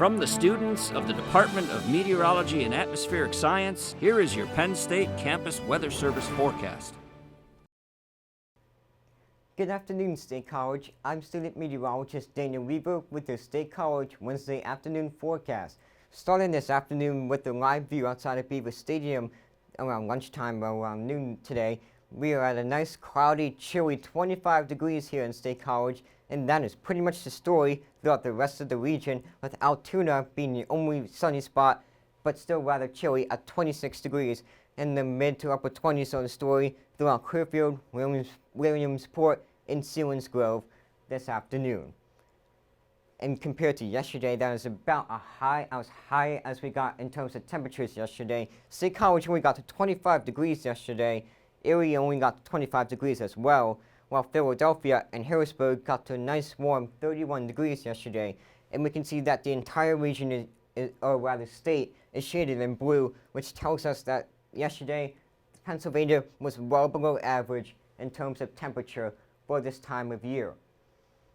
From the students of the Department of Meteorology and Atmospheric Science, here is your Penn State Campus Weather Service forecast. Good afternoon, State College. I'm student meteorologist Daniel Weaver with the State College Wednesday afternoon forecast. Starting this afternoon with the live view outside of Beaver Stadium around lunchtime, around noon today. We are at a nice, cloudy, chilly 25 degrees here in State College, and that is pretty much the story throughout the rest of the region, with Altoona being the only sunny spot, but still rather chilly at 26 degrees. In the mid to upper 20s on the story throughout Clearfield, Williamsport, and Selinsgrove this afternoon. And compared to yesterday, that is about as high as we got in terms of temperatures yesterday. State College only got to 25 degrees yesterday. Erie only got to 25 degrees as well, while Philadelphia and Harrisburg got to a nice warm 31 degrees yesterday. And we can see that the entire region, or rather state, is shaded in blue, which tells us that yesterday Pennsylvania was well below average in terms of temperature for this time of year.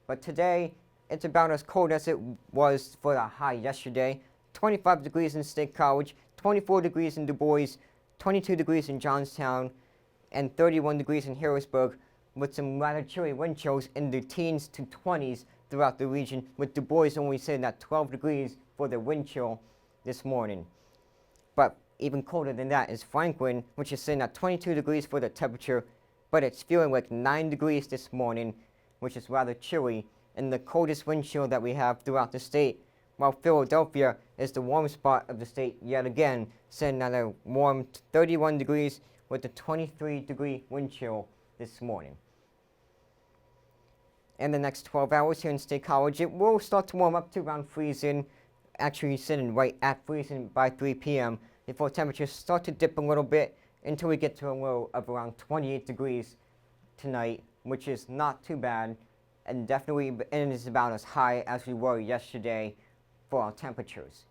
But today, it's about as cold as it was for the high yesterday. 25 degrees in State College, 24 degrees in Du Bois, 22 degrees in Johnstown, and 31 degrees in Harrisburg, with some rather chilly wind chills in the teens to 20s throughout the region, with Du Bois only sitting at 12 degrees for the wind chill this morning. But even colder than that is Franklin, which is sitting at 22 degrees for the temperature, but it's feeling like 9 degrees this morning, which is rather chilly, and the coldest wind chill that we have throughout the state, while Philadelphia is the warmest spot of the state yet again, sitting at a warm 31 degrees with a 23-degree wind chill this morning. In the next 12 hours here in State College, it will start to warm up to around freezing, actually sitting right at freezing by 3 p.m. before temperatures start to dip a little bit until we get to a low of around 28 degrees tonight, which is not too bad, and definitely and is about as high as we were yesterday for our temperatures.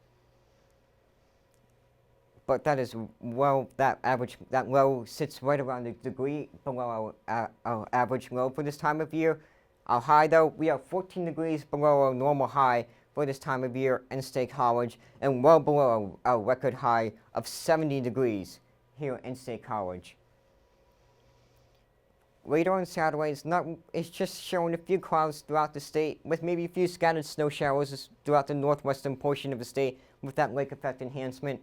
But that is, well, that low sits right around a degree below our average low for this time of year. Our high, though, we are 14 degrees below our normal high for this time of year in State College, and well below our record high of 70 degrees here in State College. Later on Saturday, it's just showing a few clouds throughout the state, with maybe a few scattered snow showers throughout the northwestern portion of the state with that lake effect enhancement.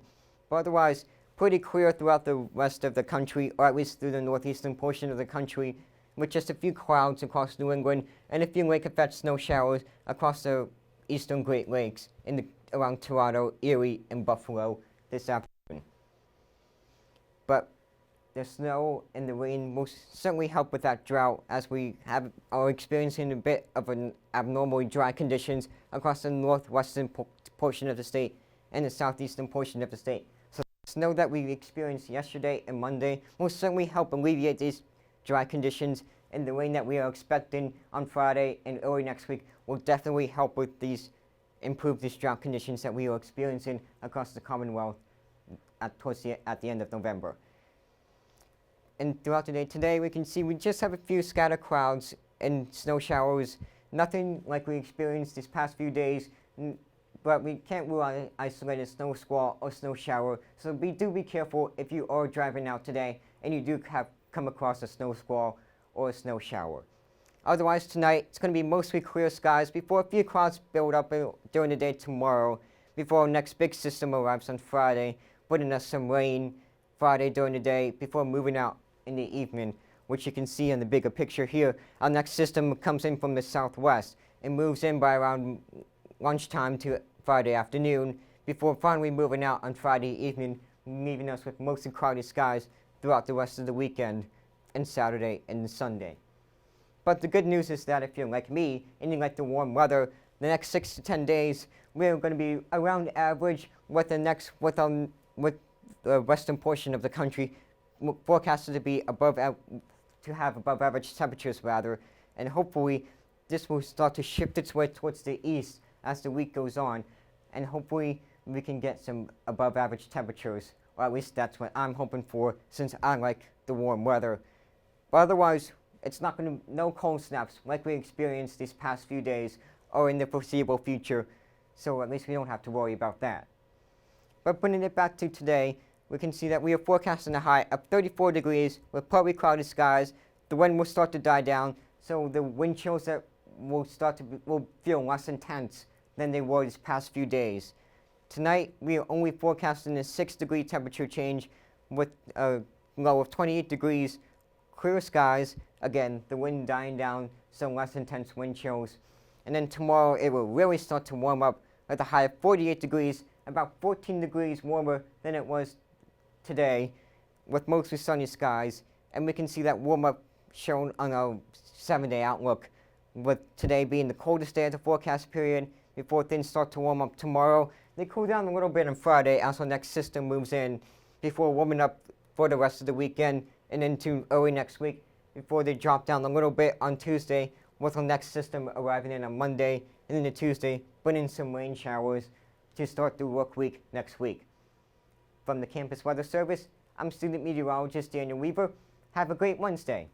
But otherwise, pretty clear throughout the rest of the country, or at least through the northeastern portion of the country, with just a few clouds across New England and a few lake effect snow showers across the eastern Great Lakes around Toronto, Erie, and Buffalo this afternoon. But the snow and the rain will certainly help with that drought, as we are experiencing a bit of an abnormally dry conditions across the northwestern portion of the state and the southeastern portion of the state. So the snow that we experienced yesterday and Monday will certainly help alleviate these dry conditions, and the rain that we are expecting on Friday and early next week will definitely help with improve these drought conditions that we are experiencing across the Commonwealth at the end of November. And throughout the day today, we can see we just have a few scattered clouds and snow showers. Nothing like we experienced these past few days, but we can't rule out an isolated snow squall or snow shower. So do be careful if you are driving out today and you do come across a snow squall or a snow shower. Otherwise, tonight it's going to be mostly clear skies before a few clouds build up during the day tomorrow, before our next big system arrives on Friday, bringing us some rain Friday during the day before moving out in the evening, which you can see in the bigger picture here. Our next system comes in from the southwest and moves in by around lunchtime to Friday afternoon, before finally moving out on Friday evening, leaving us with mostly cloudy skies throughout the rest of the weekend and Saturday and Sunday. But the good news is that if you're like me and you like the warm weather, the next 6 to 10 days we're going to be around average, with the western portion of the country forecasted to be above average temperatures rather, and hopefully this will start to shift its way towards the east as the week goes on, and hopefully we can get some above average temperatures, or at least that's what I'm hoping for, since I like the warm weather. But otherwise, it's not no cold snaps like we experienced these past few days or in the foreseeable future. so at least we don't have to worry about that. But bringing it back to today, we can see that we are forecasting a high of 34 degrees with partly cloudy skies. The wind will start to die down, so the wind chills that will feel less intense than they were these past few days. Tonight, we are only forecasting a 6-degree temperature change with a low of 28 degrees, clear skies. Again, the wind dying down, so less intense wind chills. And then tomorrow, it will really start to warm up at a high of 48 degrees, about 14 degrees warmer than it was today, with mostly sunny skies. And we can see that warm up shown on our 7-day outlook, with today being the coldest day of the forecast period before things start to warm up tomorrow. They cool down a little bit on Friday as our next system moves in, before warming up for the rest of the weekend and into early next week, before they drop down a little bit on Tuesday, with our next system arriving in on Monday and into Tuesday, bringing some rain showers to start the work week next week. From the Campus Weather Service, I'm student meteorologist Daniel Weaver. Have a great Wednesday.